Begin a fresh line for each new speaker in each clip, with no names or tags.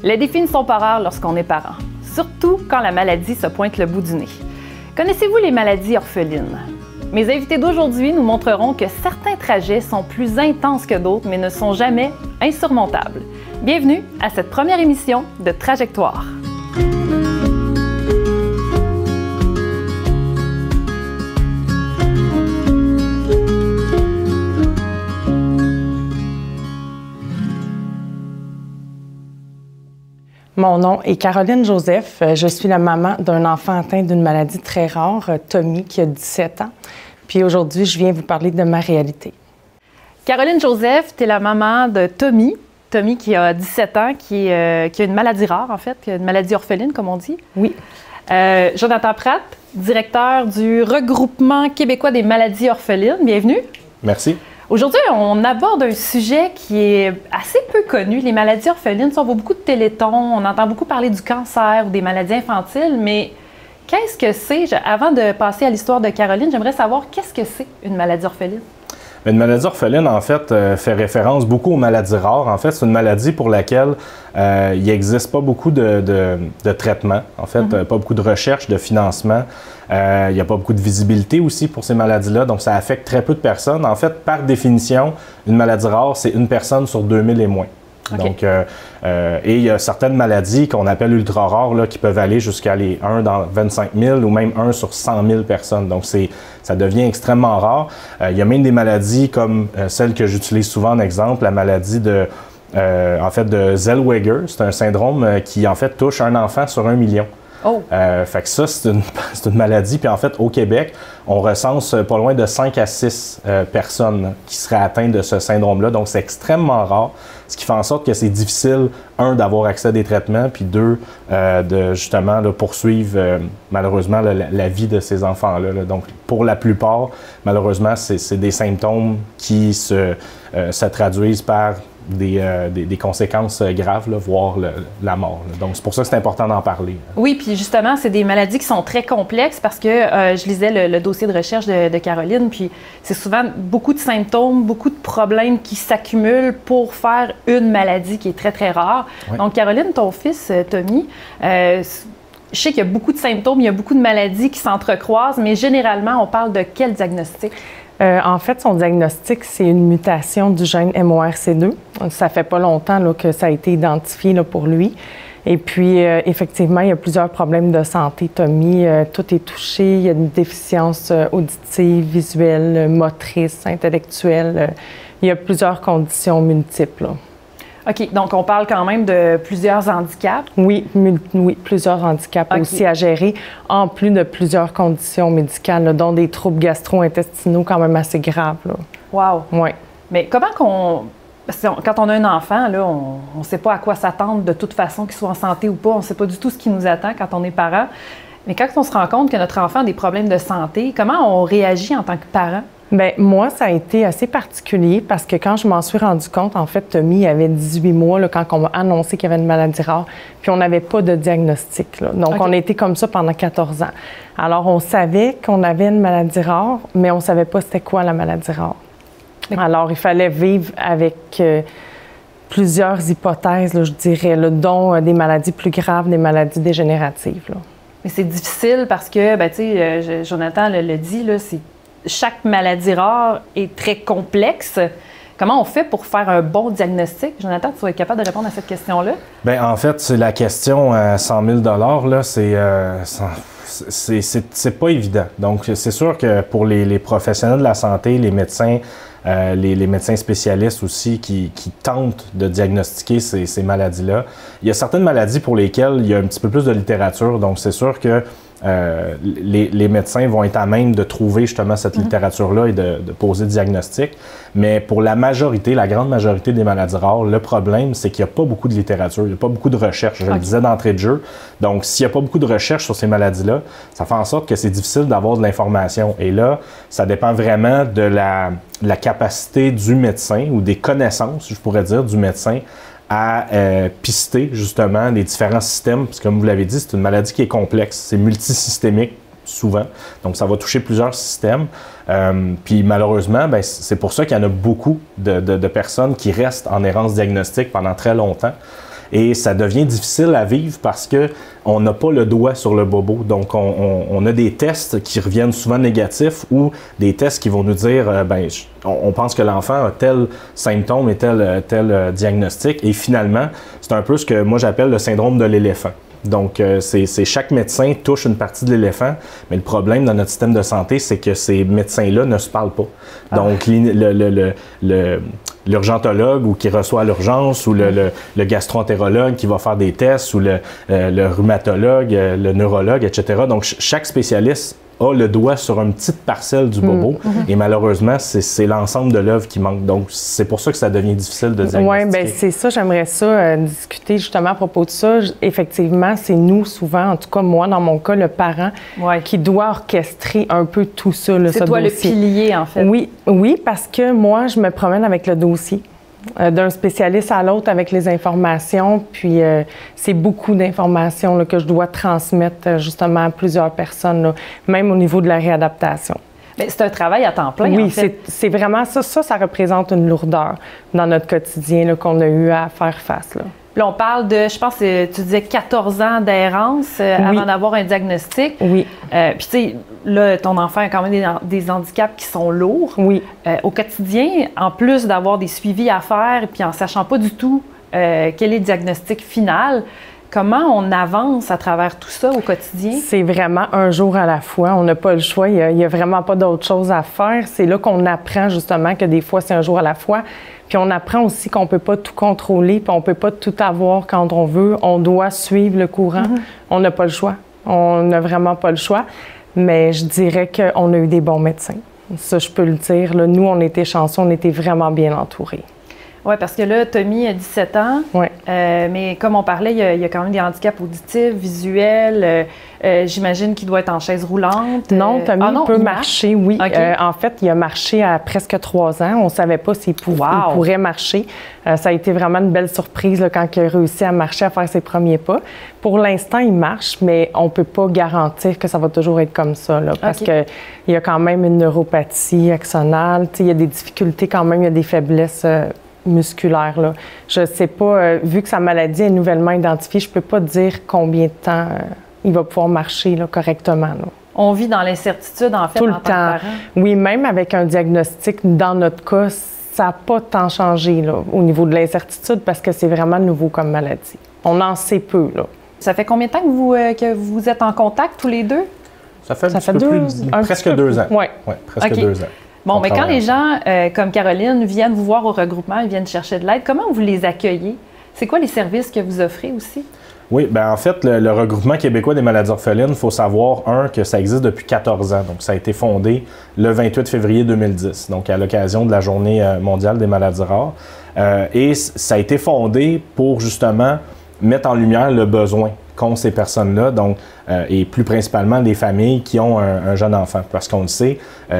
Les défis ne sont pas rares lorsqu'on est parent, surtout quand la maladie se pointe le bout du nez. Connaissez-vous les maladies orphelines? Mes invités d'aujourd'hui nous montreront que certains trajets sont plus intenses que d'autres, mais ne sont jamais insurmontables. Bienvenue à cette première émission de Trajectoire.
Mon nom est Caroline Joseph. Je suis la maman d'un enfant atteint d'une maladie très rare, Tommy, qui a 17 ans. Puis aujourd'hui, je viens vous parler de ma réalité.
Caroline Joseph, tu es la maman de Tommy. Tommy qui a 17 ans, qui a une maladie rare, en fait, qui a une maladie orpheline, comme on dit.
Oui.
Jonathan Pratt, directeur du Regroupement québécois des maladies orphelines. Bienvenue.
Merci.
Aujourd'hui, on aborde un sujet qui est assez peu connu, les maladies orphelines. On voit beaucoup de télétons, on entend beaucoup parler du cancer ou des maladies infantiles, mais qu'est-ce que c'est? Avant de passer à l'histoire de Caroline, j'aimerais savoir qu'est-ce que c'est une maladie orpheline?
Une maladie orpheline, en fait, fait référence beaucoup aux maladies rares. En fait, c'est une maladie pour laquelle il n'existe pas beaucoup de traitements. En fait, pas beaucoup de recherche, de financement. Il n'y a pas beaucoup de visibilité aussi pour ces maladies-là. Donc, ça affecte très peu de personnes. En fait, par définition, une maladie rare, c'est une personne sur 2000 et moins. Okay. Donc, et il y a certaines maladies qu'on appelle ultra rares là, qui peuvent aller jusqu'à les 1 dans 25 000 ou même 1 sur 100 000 personnes. Donc, ça devient extrêmement rare. Il y a même des maladies comme celle que j'utilise souvent en exemple, la maladie de Zellweger. C'est un syndrome qui, en fait, touche un enfant sur 1 million.
Oh.
Fait que ça, c'est une maladie. Puis en fait, au Québec, on recense pas loin de 5 à 6 personnes qui seraient atteintes de ce syndrome-là. Donc, c'est extrêmement rare, ce qui fait en sorte que c'est difficile, un, d'avoir accès à des traitements, puis deux, de justement là, poursuivre malheureusement la vie de ces enfants-là. Là. Donc, pour la plupart, malheureusement, c'est des symptômes qui se traduisent par des conséquences graves, là, voire la mort. Là. Donc, c'est pour ça que c'est important d'en parler.
Oui, puis justement, c'est des maladies qui sont très complexes parce que je lisais le dossier de recherche de Caroline, puis c'est souvent beaucoup de symptômes, beaucoup de problèmes qui s'accumulent pour faire une maladie qui est très, très rare. Oui. Donc, Caroline, ton fils, Tommy, je sais qu'il y a beaucoup de symptômes, il y a beaucoup de maladies qui s'entrecroisent, mais généralement, on parle de quel diagnostic?
En fait, son diagnostic, c'est une mutation du gène MORC2. Ça fait pas longtemps là, que ça a été identifié là, pour lui. Et puis, effectivement, il y a plusieurs problèmes de santé. Tommy, tout est touché. Il y a une déficience auditive, visuelle, motrice, intellectuelle. Il y a plusieurs conditions multiples. Là.
OK. Donc, on parle quand même de plusieurs handicaps?
Oui, plusieurs handicaps aussi à gérer, en plus de plusieurs conditions médicales, là, dont des troubles gastro-intestinaux quand même assez graves. Là.
Wow!
Oui.
Mais comment qu'on... Quand on a un enfant, là, on ne sait pas à quoi s'attendre de toute façon, qu'il soit en santé ou pas. On ne sait pas du tout ce qui nous attend quand on est parent. Mais quand on se rend compte que notre enfant a des problèmes de santé, comment on réagit en tant que parent?
Bien, moi, ça a été assez particulier parce que quand je m'en suis rendu compte, en fait, Tommy avait 18 mois là, quand on m'a annoncé qu'il y avait une maladie rare, puis on n'avait pas de diagnostic. Là. Donc, on a été comme ça pendant 14 ans. Alors, on savait qu'on avait une maladie rare, mais on ne savait pas c'était quoi la maladie rare. Alors, il fallait vivre avec plusieurs hypothèses, là, je dirais, là, dont des maladies plus graves, des maladies dégénératives. Là.
Mais c'est difficile parce que, ben, tu sais, Jonathan le dit, là, chaque maladie rare est très complexe. Comment on fait pour faire un bon diagnostic? Jonathan, tu vas être capable de répondre à cette question-là?
Bien, en fait, c'est la question à 100 000 là, c'est pas évident. Donc, c'est sûr que pour les professionnels de la santé, les médecins, les médecins spécialistes aussi qui tentent de diagnostiquer ces maladies-là, il y a certaines maladies pour lesquelles il y a un petit peu plus de littérature. Donc, c'est sûr que les médecins vont être à même de trouver justement cette littérature-là et de poser le diagnostic. Mais pour la majorité, la grande majorité des maladies rares, le problème, c'est qu'il n'y a pas beaucoup de littérature, il n'y a pas beaucoup de recherche. Je le disais d'entrée de jeu. Donc, s'il n'y a pas beaucoup de recherche sur ces maladies-là, ça fait en sorte que c'est difficile d'avoir de l'information. Et là, ça dépend vraiment de la capacité du médecin ou des connaissances, je pourrais dire, du médecin à pister justement les différents systèmes, parce que comme vous l'avez dit, c'est une maladie qui est complexe, c'est multisystémique souvent, donc ça va toucher plusieurs systèmes. Puis malheureusement, ben, c'est pour ça qu'il y en a beaucoup de personnes qui restent en errance diagnostique pendant très longtemps. et ça devient difficile à vivre parce que on n'a pas le doigt sur le bobo. Donc, on a des tests qui reviennent souvent négatifs ou des tests qui vont nous dire, on pense que l'enfant a tel symptôme et tel diagnostic. Et finalement, c'est un peu ce que moi j'appelle le syndrome de l'éléphant. Donc, c'est chaque médecin touche une partie de l'éléphant, mais le problème dans notre système de santé, c'est que ces médecins-là ne se parlent pas. Donc, l'urgentologue ou qui reçoit à l'urgence ou le gastro-entérologue qui va faire des tests ou le rhumatologue, le neurologue, etc. Donc, chaque spécialiste a le doigt sur une petite parcelle du bobo et malheureusement, c'est l'ensemble de l'œuvre qui manque. Donc, c'est pour ça que ça devient difficile de diagnostiquer.
Oui, bien, c'est ça. J'aimerais ça discuter justement à propos de ça. Effectivement, c'est nous souvent, en tout cas moi, dans mon cas, le parent qui doit orchestrer un peu tout ça.
C'est toi le pilier, en fait.
Oui, parce que moi, je me promène avec le dossier. D'un spécialiste à l'autre avec les informations, puis c'est beaucoup d'informations là, que je dois transmettre justement à plusieurs personnes, là, même au niveau de la réadaptation.
Mais c'est un travail à temps plein,
oui,
en fait.
c'est vraiment ça. Ça représente une lourdeur dans notre quotidien là, qu'on a eu à faire face. Là.
Puis on parle de, je pense, tu disais 14 ans d'errance avant d'avoir un diagnostic.
Oui.
Puis tu sais, là, ton enfant a quand même des handicaps qui sont lourds.
Oui.
Au quotidien, en plus d'avoir des suivis à faire, puis en sachant pas du tout quel est le diagnostic final, comment on avance à travers tout ça au quotidien?
C'est vraiment un jour à la fois. On n'a pas le choix. Il n'y a vraiment pas d'autre chose à faire. C'est là qu'on apprend justement que des fois, c'est un jour à la fois. Puis on apprend aussi qu'on ne peut pas tout contrôler, puis on ne peut pas tout avoir quand on veut. On doit suivre le courant. On n'a pas le choix. On n'a vraiment pas le choix. Mais je dirais qu'on a eu des bons médecins. Ça, je peux le dire. Là, nous, on était chanceux. On était vraiment bien entourés.
Oui, parce que là, Tommy a 17 ans, mais comme on parlait, il y a quand même des handicaps auditifs, visuels. J'imagine qu'il doit être en chaise roulante.
Non, Tommy peut marcher, oui.
Okay.
En fait, il a marché à presque 3 ans. On ne savait pas s'il pourrait marcher. Ça a été vraiment une belle surprise là, quand il a réussi à marcher, à faire ses premiers pas. Pour l'instant, il marche, mais on ne peut pas garantir que ça va toujours être comme ça, là, parce qu'il y a quand même une neuropathie axonale. Il y a des difficultés quand même, il y a des faiblesses musculaire. Là. Je ne sais pas, vu que sa maladie est nouvellement identifiée, je ne peux pas dire combien de temps il va pouvoir marcher là, correctement. Là.
On vit dans l'incertitude, en fait,
tout le
tant
temps.
Que parent.
Oui, même avec un diagnostic, dans notre cas, ça n'a pas tant changé là, au niveau de l'incertitude parce que c'est vraiment nouveau comme maladie. On en sait peu. Là.
Ça fait combien de temps que vous êtes en contact tous les deux?
Ça fait presque 2 ans.
Oui,
presque 2 ans.
Bon, mais quand les gens, comme Caroline, viennent vous voir au regroupement, ils viennent chercher de l'aide, comment vous les accueillez? C'est quoi les services que vous offrez aussi?
Oui, bien en fait, le regroupement québécois des maladies orphelines, il faut savoir, que ça existe depuis 14 ans. Donc, ça a été fondé le 28 février 2010, donc à l'occasion de la Journée mondiale des maladies rares. Et ça a été fondé pour, justement, mettre en lumière le besoin qu'ont ces personnes-là, donc, et plus principalement des familles qui ont un jeune enfant. Parce qu'on le sait,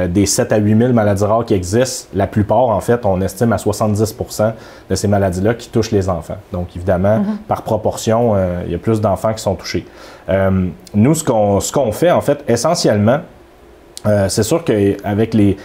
des 7 à 8 000 maladies rares qui existent, la plupart, en fait, on estime à 70 % de ces maladies-là qui touchent les enfants. Donc, évidemment, par proportion, il y a plus d'enfants qui sont touchés. Nous, ce qu'on fait, en fait, essentiellement, c'est sûr qu'avec les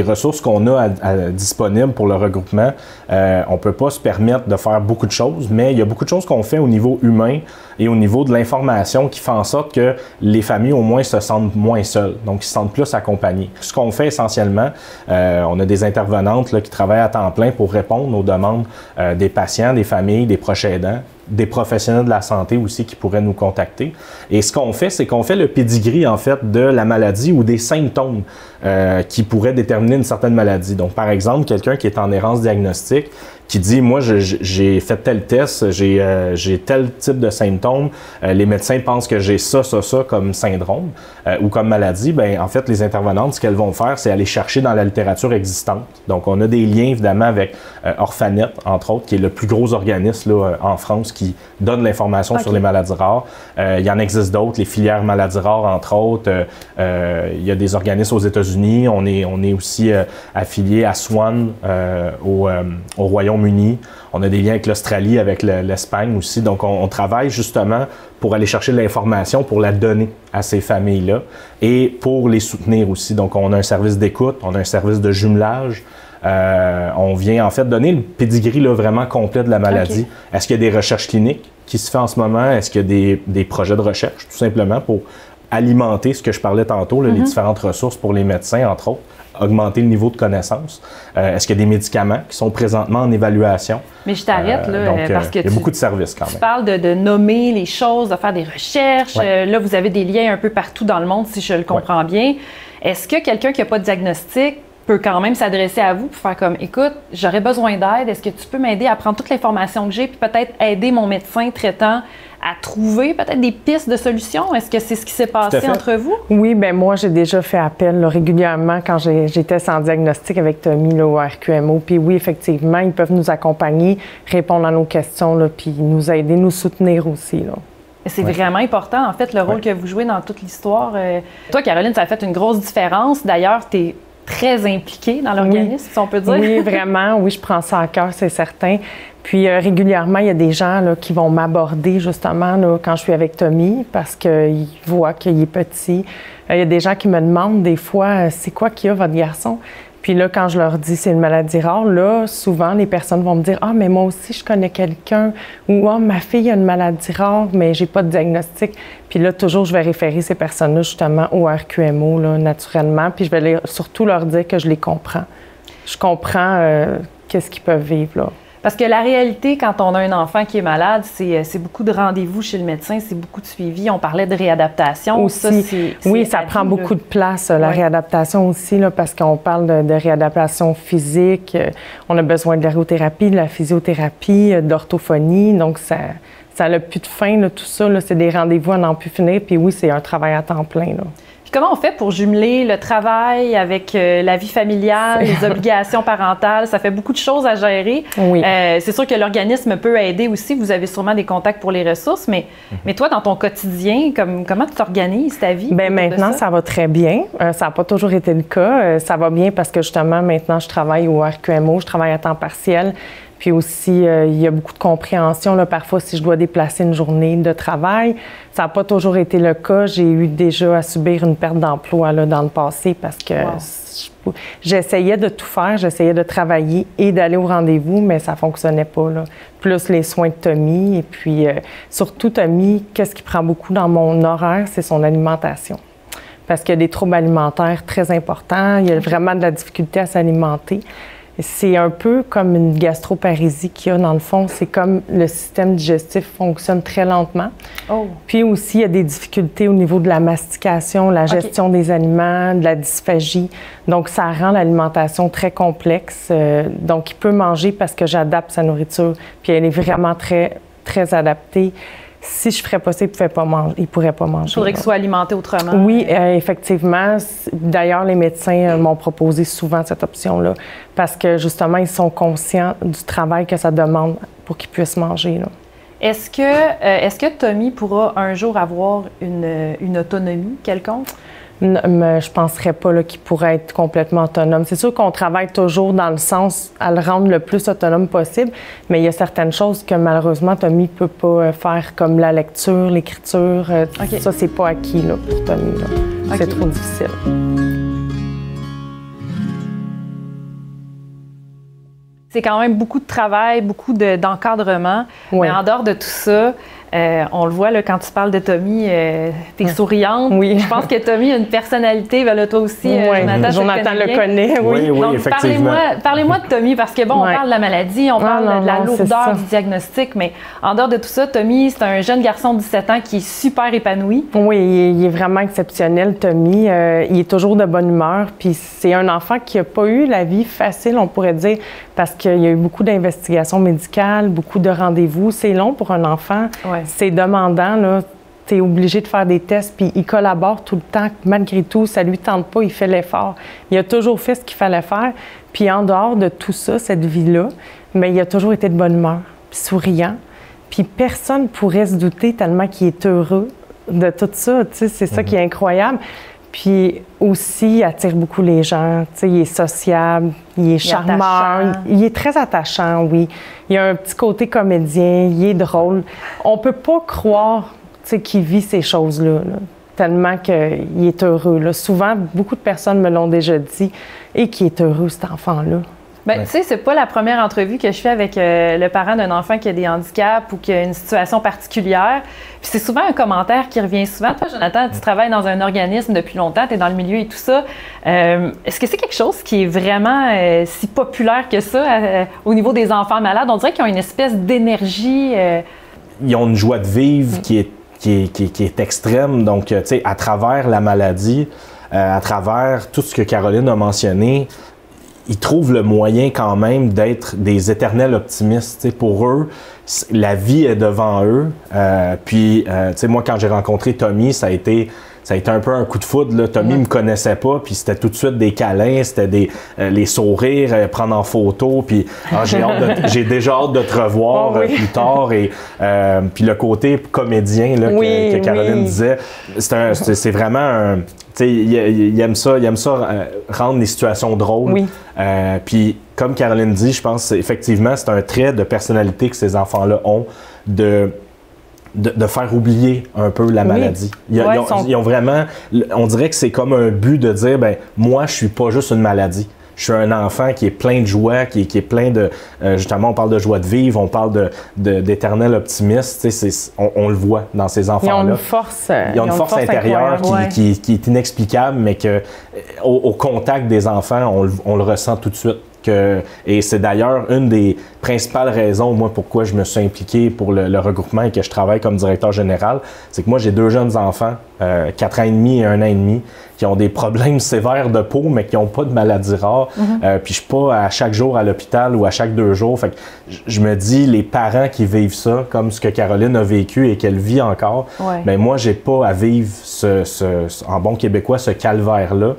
ressources qu'on a disponibles pour le regroupement, on ne peut pas se permettre de faire beaucoup de choses, mais il y a beaucoup de choses qu'on fait au niveau humain et au niveau de l'information qui fait en sorte que les familles au moins se sentent moins seules, donc ils se sentent plus accompagnés. Ce qu'on fait essentiellement, on a des intervenantes là, qui travaillent à temps plein pour répondre aux demandes des patients, des familles, des proches aidants, des professionnels de la santé aussi qui pourraient nous contacter. Et ce qu'on fait, c'est qu'on fait le pédigree, en fait, de la maladie ou des symptômes qui pourraient déterminer une certaine maladie. Donc, par exemple, quelqu'un qui est en errance diagnostique, qui dit, moi, j'ai fait tel test, j'ai tel type de symptômes, les médecins pensent que j'ai ça comme syndrome ou comme maladie, bien, en fait, les intervenantes, ce qu'elles vont faire, c'est aller chercher dans la littérature existante. Donc, on a des liens, évidemment, avec Orphanet, entre autres, qui est le plus gros organisme là, en France qui donne l'information sur les maladies rares. Il y en existe d'autres, les filières maladies rares, entre autres. Il y a des organismes aux États-Unis. On est aussi affilié à SWAN au Royaume-Uni. On a des liens avec l'Australie, avec l'Espagne aussi. Donc, on travaille justement pour aller chercher de l'information, pour la donner à ces familles-là et pour les soutenir aussi. Donc, on a un service d'écoute, on a un service de jumelage. On vient en fait donner le pedigree là, vraiment complet de la maladie. Okay. Est-ce qu'il y a des recherches cliniques qui se font en ce moment? Est-ce qu'il y a des projets de recherche, tout simplement, pour alimenter ce que je parlais tantôt, là, les différentes ressources pour les médecins, entre autres, augmenter le niveau de connaissance? Est-ce qu'il y a des médicaments qui sont présentement en évaluation?
Mais je t'arrête, parce que
il y a beaucoup de services quand même.
Tu parles de nommer les choses, de faire des recherches. Là, vous avez des liens un peu partout dans le monde, si je le comprends bien. Est-ce que quelqu'un qui n'a pas de diagnostic peut quand même s'adresser à vous pour faire comme, écoute, j'aurais besoin d'aide, est-ce que tu peux m'aider à prendre toute l'information que j'ai, puis peut-être aider mon médecin traitant à trouver peut-être des pistes de solutions? Est-ce que c'est ce qui s'est passé entre vous?
Oui, bien moi, j'ai déjà fait appel là, régulièrement quand j'étais sans diagnostic avec Tommy là, au RQMO. Puis oui, effectivement, ils peuvent nous accompagner, répondre à nos questions, là, puis nous aider, nous soutenir aussi, là.
C'est vraiment important, en fait, le rôle que vous jouez dans toute l'histoire. Toi, Caroline, ça a fait une grosse différence. D'ailleurs, tu es très impliquée dans l'organisme, si on peut dire.
Oui, vraiment. Oui, je prends ça à cœur, c'est certain. Puis régulièrement, il y a des gens là, qui vont m'aborder justement là, quand je suis avec Tommy parce qu'ils voient qu'il est petit. Il y a des gens qui me demandent des fois, c'est quoi qu'il y a votre garçon? Puis là, quand je leur dis c'est une maladie rare, là, souvent, les personnes vont me dire « Ah, mais moi aussi, je connais quelqu'un » ou « Ah, ma fille a une maladie rare, mais j'ai pas de diagnostic. » Puis là, toujours, je vais référer ces personnes-là justement au RQMO, là, naturellement. Puis je vais surtout leur dire que je les comprends. Je comprends qu'est-ce qu'ils peuvent vivre, là.
Parce que la réalité, quand on a un enfant qui est malade, c'est beaucoup de rendez-vous chez le médecin, c'est beaucoup de suivi. On parlait de réadaptation.
Aussi. Oui, ça prend beaucoup de place, la réadaptation aussi, là, parce qu'on parle de réadaptation physique. On a besoin de l'ergothérapie, de la physiothérapie, d'orthophonie. Donc, ça n'a plus de fin, là, tout ça. C'est des rendez-vous à n'en plus finir. Puis oui, c'est un travail à temps plein, là.
Comment on fait pour jumeler le travail avec la vie familiale, les obligations parentales? Ça fait beaucoup de choses à gérer.
Oui.
C'est sûr que l'organisme peut aider aussi. Vous avez sûrement des contacts pour les ressources, mais toi, dans ton quotidien, comment tu t'organises ta vie?
Bien, maintenant, ça va très bien. Ça n'a pas toujours été le cas. Ça va bien parce que justement, maintenant, je travaille au RQMO, je travaille à temps partiel. Puis aussi, il y a beaucoup de compréhension. Là, parfois, si je dois déplacer une journée de travail, ça n'a pas toujours été le cas. J'ai eu déjà à subir une perte d'emploi là, dans le passé parce que j'essayais de tout faire. J'essayais de travailler et d'aller au rendez-vous, mais ça ne fonctionnait pas, là. Plus les soins de Tommy. Et puis, surtout, Tommy, qu'est-ce qui prend beaucoup dans mon horaire, c'est son alimentation. Parce qu'il y a des troubles alimentaires très importants. Il y a vraiment de la difficulté à s'alimenter. C'est un peu comme une gastroparésie qu'il y a dans le fond. C'est comme le système digestif fonctionne très lentement.
Oh.
Puis aussi, il y a des difficultés au niveau de la mastication, la gestion des aliments, de la dysphagie. Donc, ça rend l'alimentation très complexe. Donc, il peut manger parce que j'adapte sa nourriture. Puis elle est vraiment très, très adaptée. Si je ferais pas ça, il ne pourrait pas manger.
Il faudrait qu'il soit alimenté autrement.
Oui, effectivement. D'ailleurs, les médecins m'ont proposé souvent cette option-là parce que, justement, ils sont conscients du travail que ça demande pour qu'ils puissent manger, là.
Est-ce que Tommy pourra un jour avoir une autonomie quelconque?
Mais je ne penserais pas qu'il pourrait être complètement autonome. C'est sûr qu'on travaille toujours dans le sens à le rendre le plus autonome possible, mais il y a certaines choses que malheureusement Tommy ne peut pas faire, comme la lecture, l'écriture. Ça, c'est pas acquis là, pour Tommy. C'est trop difficile.
C'est quand même beaucoup de travail, beaucoup d'encadrement.
Oui.
Mais en dehors de tout ça, on le voit là, quand tu parles de Tommy, t'es souriante.
Oui.
Je pense que Tommy a une personnalité, là, toi aussi,
Jonathan le connaît.
Oui,
donc,
effectivement.
Parlez-moi de Tommy, parce que bon, on parle de la maladie, on parle de la lourdeur du diagnostic, mais en dehors de tout ça, Tommy, c'est un jeune garçon de 17 ans qui est super épanoui.
Oui, il est vraiment exceptionnel, Tommy. Il est toujours de bonne humeur, puis c'est un enfant qui n'a pas eu la vie facile, on pourrait dire, parce qu'il y a eu beaucoup d'investigations médicales, beaucoup de rendez-vous. C'est long pour un enfant.
Ouais.
C'est demandant, là. Tu es obligé de faire des tests, puis il collabore tout le temps. Malgré tout, ça ne lui tente pas, il fait l'effort. Il a toujours fait ce qu'il fallait faire. Puis en dehors de tout ça, cette vie-là, mais il a toujours été de bonne humeur, puis souriant. Puis personne ne pourrait se douter tellement qu'il est heureux de tout ça. Tu sais, c'est ça qui est incroyable. Puis aussi, il attire beaucoup les gens. Tu sais, il est sociable, il est charmeur, il est très attachant, oui. Il a un petit côté comédien, il est drôle. On peut pas croire, tu sais, qu'il vit ces choses-là, là, tellement qu'il est heureux, là. Souvent, beaucoup de personnes me l'ont déjà dit, et qu'il est heureux, cet enfant-là.
Ben, tu sais, c'est pas la première entrevue que je fais avec le parent d'un enfant qui a des handicaps ou qui a une situation particulière. Puis c'est souvent un commentaire qui revient souvent. Toi, Jonathan, tu travailles dans un organisme depuis longtemps, tu es dans le milieu et tout ça. Est-ce que c'est quelque chose qui est vraiment si populaire que ça au niveau des enfants malades? On dirait qu'ils ont une espèce d'énergie.
Ils ont une joie de vivre qui est extrême. Donc, tu sais, à travers la maladie, à travers tout ce que Caroline a mentionné, ils trouvent le moyen quand même d'être des éternels optimistes. T'sais, pour eux, la vie est devant eux. Puis, tu sais, moi, quand j'ai rencontré Tommy, ça a été un peu un coup de foudre. Là. Tommy me connaissait pas, puis c'était tout de suite des câlins, c'était les sourires, prendre en photo, puis j'ai déjà hâte de te revoir plus tard. Et puis le côté comédien là, que Caroline disait, c'est vraiment un... Il aime ça rendre les situations drôles. Oui. Puis, comme Caroline dit, je pense effectivement, c'est un trait de personnalité que ces enfants-là ont de faire oublier un peu la maladie. Ils ont vraiment, on dirait que c'est comme un but de dire, ben moi, je suis pas juste une maladie. Je suis un enfant qui est plein de joie, qui est plein de... justement, on parle de joie de vivre, on parle d'éternel optimiste. On le voit dans ces enfants-là.
Ils ont une force,
intérieure qui est inexplicable, mais au contact des enfants, on le ressent tout de suite. Et c'est d'ailleurs une des principales raisons, moi, pourquoi je me suis impliqué pour le regroupement et que je travaille comme directeur général. C'est que moi, j'ai 2 jeunes enfants, 4 ans et demi et 1 an et demi, qui ont des problèmes sévères de peau, mais qui n'ont pas de maladie rare. Puis je suis pas à chaque jour à l'hôpital ou à chaque 2 jours. Fait que je me dis, les parents qui vivent ça, comme ce que Caroline a vécu et qu'elle vit encore, ben moi, j'ai pas à vivre en bon québécois, ce calvaire-là.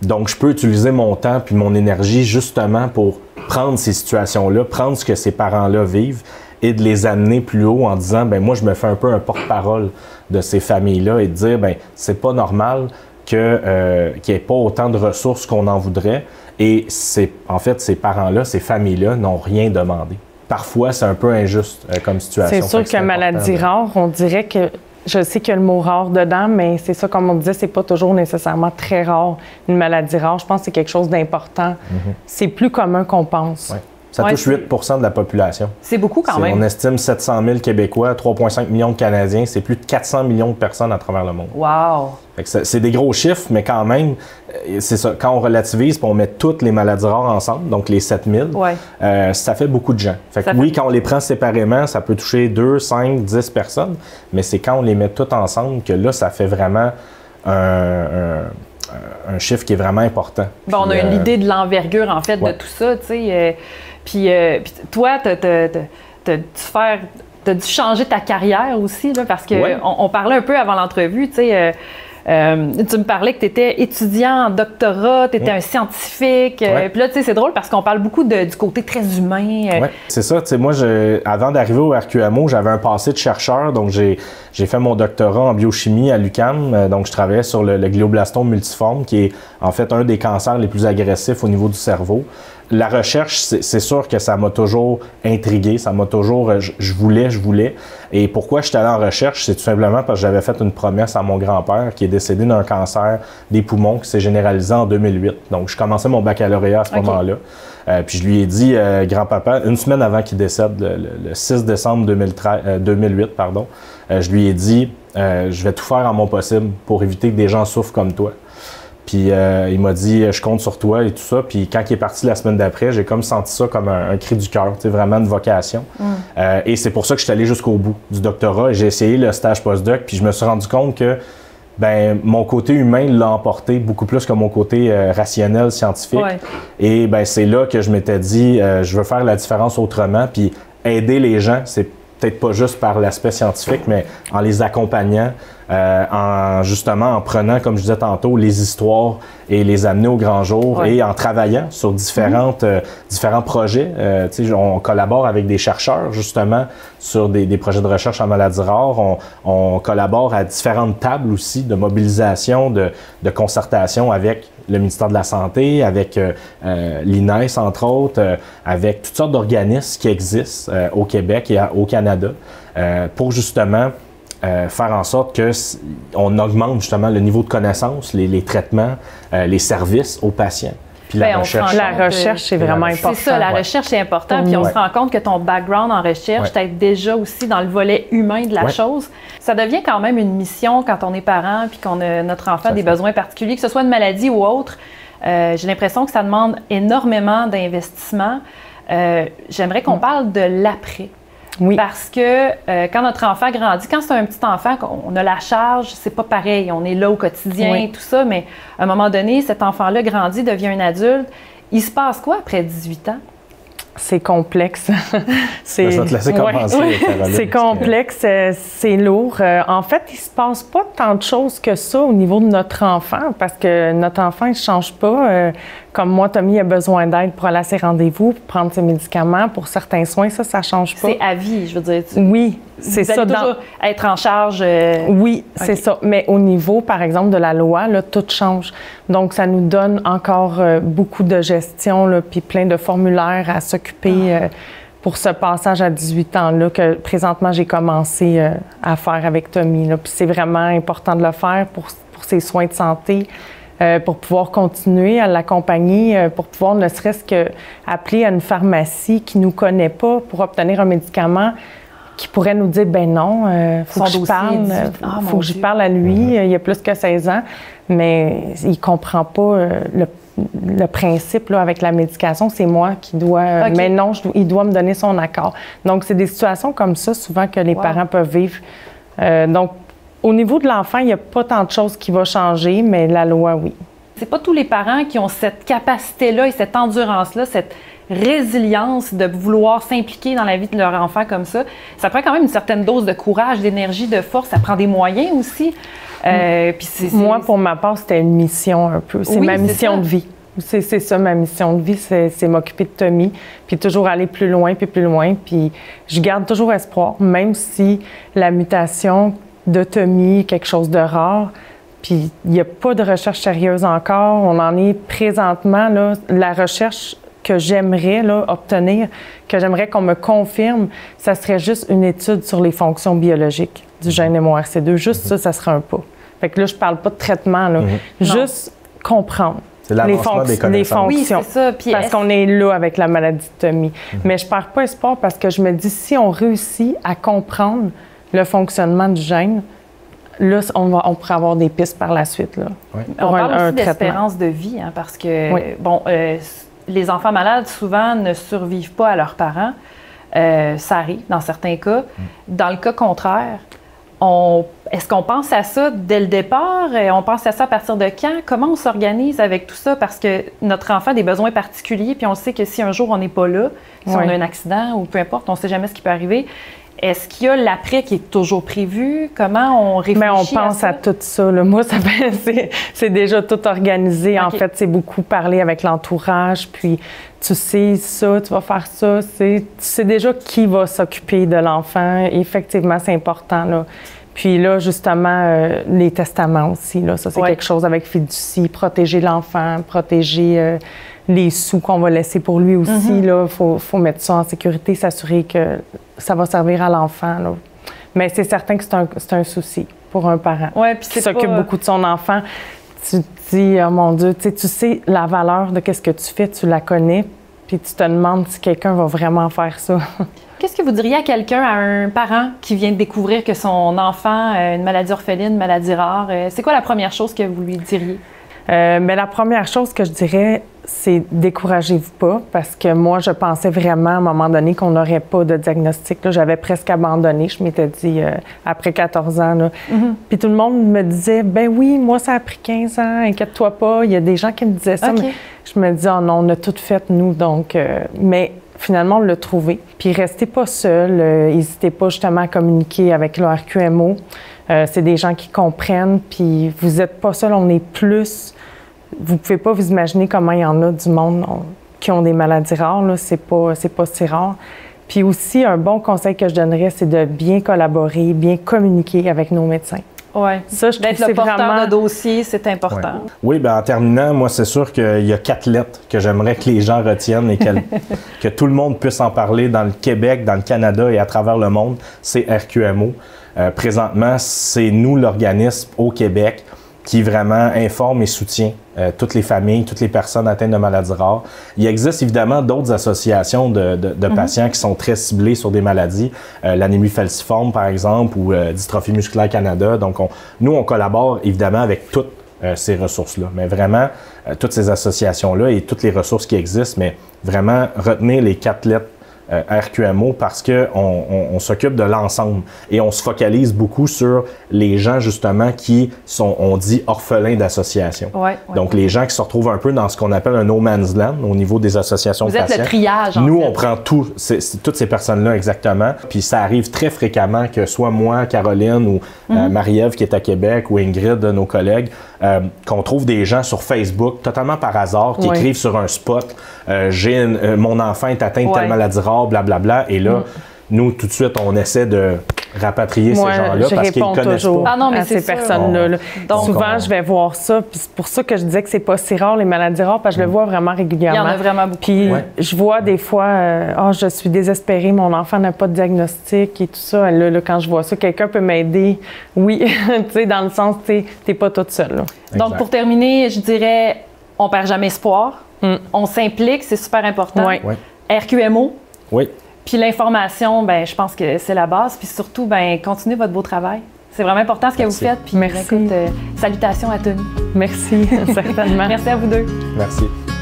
Donc, je peux utiliser mon temps puis mon énergie justement pour prendre ces situations-là, prendre ce que ces parents-là vivent et de les amener plus haut en disant, ben moi, je me fais un peu un porte-parole de ces familles-là et de dire, ben c'est pas normal qu'il n'y ait pas autant de ressources qu'on en voudrait. Et en fait, ces parents-là, ces familles-là n'ont rien demandé. Parfois, c'est un peu injuste comme situation.
C'est sûr que maladie rare, on dirait que je sais qu'il y a le mot rare dedans, mais c'est ça, comme on disait, c'est pas toujours nécessairement très rare, une maladie rare. Je pense que c'est quelque chose d'important. C'est plus commun qu'on pense.
Ouais. Ça touche 8 % de la population.
C'est beaucoup quand même.
On estime 700 000 Québécois, 3,5 millions de Canadiens. C'est plus de 400 millions de personnes à travers le monde.
Wow!
C'est des gros chiffres, mais quand même, c'est ça. Quand on relativise et on met toutes les maladies rares ensemble, donc les 7 000, ça fait beaucoup de gens. Oui, quand on les prend séparément, ça peut toucher 2, 5, 10 personnes, mais c'est quand on les met toutes ensemble que là, ça fait vraiment un chiffre qui est vraiment important.
Bon, on a une idée de l'envergure, en fait, de tout ça, tu sais. Puis toi, t'as dû changer ta carrière aussi, là, parce que on parlait un peu avant l'entrevue, tu sais. Tu me parlais que tu étais étudiant en doctorat, tu étais un scientifique. Puis là, tu sais, c'est drôle parce qu'on parle beaucoup du côté très humain.
Oui, c'est ça. Tu sais, moi, avant d'arriver au RQMO, j'avais un passé de chercheur. Donc, j'ai fait mon doctorat en biochimie à l'UQAM. Donc, je travaillais sur le glioblastome multiforme, qui est en fait un des cancers les plus agressifs au niveau du cerveau. La recherche, c'est sûr que ça m'a toujours intrigué, ça m'a toujours... Je voulais. Et pourquoi je suis allé en recherche? C'est tout simplement parce que j'avais fait une promesse à mon grand-père qui est décédé d'un cancer des poumons qui s'est généralisé en 2008. Donc, je commençais mon baccalauréat à ce moment-là. Puis je lui ai dit, grand-papa, une semaine avant qu'il décède, le 6 décembre 2008, je lui ai dit, je vais tout faire en mon possible pour éviter que des gens souffrent comme toi. Puis il m'a dit, je compte sur toi et tout ça. Puis quand il est parti la semaine d'après, j'ai comme senti ça comme un cri du cœur, tu sais, vraiment une vocation. Et c'est pour ça que je suis allé jusqu'au bout du doctorat. J'ai essayé le stage postdoc, puis je me suis rendu compte que mon côté humain l'a emporté beaucoup plus que mon côté rationnel, scientifique. Et c'est là que je m'étais dit, je veux faire la différence autrement, puis aider les gens, c'est peut-être pas juste par l'aspect scientifique, mais en les accompagnant, en prenant, comme je disais tantôt, les histoires et les amener au grand jour et en travaillant sur différents projets. On collabore avec des chercheurs, justement, sur des projets de recherche en maladies rares. On collabore à différentes tables aussi de mobilisation, de concertation avec le ministère de la Santé, avec l'INES, entre autres, avec toutes sortes d'organismes qui existent au Québec et au Canada pour justement faire en sorte qu'on augmente justement le niveau de connaissance, les traitements, les services aux patients. Puis la recherche.
La recherche, c'est vraiment important.
C'est ça, la recherche, c'est important. Puis on se rend compte que ton background en recherche t'aide déjà aussi dans le volet humain de la chose. Ça devient quand même une mission quand on est parent puis qu'on a notre enfant des besoins particuliers, que ce soit une maladie ou autre. J'ai l'impression que ça demande énormément d'investissement. J'aimerais qu'on parle de l'après.
Oui.
Parce que quand notre enfant grandit, quand c'est un petit enfant, on a la charge, c'est pas pareil. On est là au quotidien, tout ça, mais à un moment donné, cet enfant-là grandit, devient un adulte. Il se passe quoi après 18 ans?
C'est complexe.
Je vais te laisser commencer, Caroline.
C'est complexe, c'est lourd. En fait, il se passe pas tant de choses que ça au niveau de notre enfant, parce que notre enfant, il ne change pas. Comme moi, Tommy a besoin d'aide pour aller à ses rendez-vous, pour prendre ses médicaments, pour certains soins, ça ne change pas.
C'est à vie, je veux dire.
Oui, c'est ça.
Vous allez toujours être en charge.
Oui, c'est ça. Mais au niveau, par exemple, de la loi, là, tout change. Donc, ça nous donne encore beaucoup de gestion, là, puis plein de formulaires à s'occuper pour ce passage à 18 ans-là que présentement, j'ai commencé à faire avec Tommy. Là. Puis c'est vraiment important de le faire pour ses soins de santé. Pour pouvoir continuer à l'accompagner, pour pouvoir ne serait-ce qu'appeler à une pharmacie qui ne nous connaît pas pour obtenir un médicament qui pourrait nous dire, ben non, faut que je parle, faut que je parle à lui, il y a plus que 16 ans, mais il ne comprend pas le principe là, avec la médication, c'est moi qui dois, mais non, il doit me donner son accord. Donc, c'est des situations comme ça, souvent, que les parents peuvent vivre. Donc, au niveau de l'enfant, il n'y a pas tant de choses qui vont changer, mais la loi, oui.
C'est pas tous les parents qui ont cette capacité-là et cette endurance-là, cette résilience de vouloir s'impliquer dans la vie de leur enfant comme ça. Ça prend quand même une certaine dose de courage, d'énergie, de force. Ça prend des moyens aussi.
Moi, pour ma part, c'était une mission un peu. C'est ma mission de vie. C'est ça, ma mission de vie, c'est m'occuper de Tommy, puis toujours aller plus loin, puis je garde toujours espoir, même si la mutation de Tommy, quelque chose de rare. Puis il n'y a pas de recherche sérieuse encore. On en est présentement, là, la recherche que j'aimerais là, obtenir, que j'aimerais qu'on me confirme, ça serait juste une étude sur les fonctions biologiques du gène MORC2. Juste ça serait un pas. Fait que là, je parle pas de traitement, là. Juste comprendre.
C'est l'avancement des connaissances.
Les fonctions.
Oui, c'est ça. Puis
parce qu'on est là avec la maladie de Tommy. Mais je perds pas espoir parce que je me dis, si on réussit à comprendre le fonctionnement du gène, là, on pourrait avoir des pistes par la suite. Là,
on parle aussi d'espérance de vie, hein, parce que, les enfants malades, souvent, ne survivent pas à leurs parents. Ça arrive dans certains cas. Dans le cas contraire, est-ce qu'on pense à ça dès le départ? On pense à ça à partir de quand? Comment on s'organise avec tout ça? Parce que notre enfant a des besoins particuliers, puis on sait que si un jour on n'est pas là, si on a un accident ou peu importe, on ne sait jamais ce qui peut arriver. Est-ce qu'il y a l'après qui est toujours prévu? Comment on réfléchit
mais on pense à tout ça. Là. Moi, c'est déjà tout organisé. En fait, c'est beaucoup parler avec l'entourage. Puis, tu sais ça, tu vas faire ça. Tu sais déjà qui va s'occuper de l'enfant. Effectivement, c'est important. Là. Puis là, justement, les testaments aussi. Là, ça, c'est quelque chose avec fiducie. Protéger l'enfant, protéger les sous qu'on va laisser pour lui aussi. Il faut mettre ça en sécurité, s'assurer que ça va servir à l'enfant. Là. Mais c'est certain que c'est un souci pour un parent qui s'occupe beaucoup de son enfant. Tu te dis, oh mon Dieu, tu sais la valeur de ce que tu fais, tu la connais, puis tu te demandes si quelqu'un va vraiment faire ça.
Qu'est-ce que vous diriez à quelqu'un, à un parent qui vient de découvrir que son enfant a une maladie orpheline, une maladie rare? C'est quoi la première chose que vous lui diriez?
Mais la première chose que je dirais, c'est découragez-vous pas, parce que moi, je pensais vraiment à un moment donné qu'on n'aurait pas de diagnostic. Là, j'avais presque abandonné, je m'étais dit, après 14 ans. Là. Puis tout le monde me disait, ben oui, moi, ça a pris 15 ans, inquiète-toi pas. Il y a des gens qui me disaient ça, mais je me dis, oh non, on a tout fait, nous. Donc, mais finalement, on l'a trouvé. Puis restez pas seul, n'hésitez pas justement à communiquer avec le RQMO. C'est des gens qui comprennent, puis vous n'êtes pas seul, on est plus. Vous ne pouvez pas vous imaginer comment il y en a du monde qui ont des maladies rares. C'est pas si rare. Puis aussi, un bon conseil que je donnerais, c'est de bien collaborer, bien communiquer avec nos médecins.
Oui,
ça, je
d'être le porteur de dossier, c'est important.
Oui, bien en terminant, moi, c'est sûr qu'il y a 4 lettres que j'aimerais que les gens retiennent et que tout le monde puisse en parler dans le Québec, dans le Canada et à travers le monde. C'est RQMO. Présentement, c'est nous, l'organisme au Québec, qui vraiment informe et soutient toutes les familles, toutes les personnes atteintes de maladies rares. Il existe évidemment d'autres associations de patients qui sont très ciblés sur des maladies, l'anémie falciforme par exemple, ou Dystrophie musculaire Canada. Donc nous, on collabore évidemment avec toutes ces ressources-là, mais vraiment toutes ces associations-là et toutes les ressources qui existent, mais vraiment retenir les 4 lettres RQMO parce qu'on s'occupe de l'ensemble et on se focalise beaucoup sur les gens justement qui sont, on dit, orphelins d'associations. Donc les gens qui se retrouvent un peu dans ce qu'on appelle un no man's land au niveau des associations de patients.
Vous êtes le triage,
Nous, on prend toutes ces personnes-là exactement, puis ça arrive très fréquemment que soit moi, Caroline ou Marie-Ève qui est à Québec ou Ingrid, nos collègues, qu'on trouve des gens sur Facebook totalement par hasard qui écrivent sur un spot mon enfant est atteint de telle maladie rare, blablabla. Et là, nous, tout de suite, on essaie de rapatrier ces gens-là parce qu'ils ne connaissent pas.
Ah non, mais
à ces personnes-là. Souvent, je vais voir ça. Puis c'est pour ça que je disais que c'est pas si rare, les maladies rares, parce que je le vois vraiment régulièrement.
Il y en a vraiment beaucoup.
Puis je vois des fois, je suis désespérée, mon enfant n'a pas de diagnostic et tout ça. Là, quand je vois ça, quelqu'un peut m'aider. Oui, tu sais, dans le sens, tu n'es pas toute seule.
Donc, pour terminer, je dirais, on perd jamais espoir. On s'implique, c'est super important. RQMO.
Oui.
Puis l'information, ben, je pense que c'est la base. Puis surtout, ben, continuez votre beau travail. C'est vraiment important ce que vous faites. Puis,
merci.
Écoute, salutations à Tony.
Merci, certainement.
Merci à vous deux.
Merci.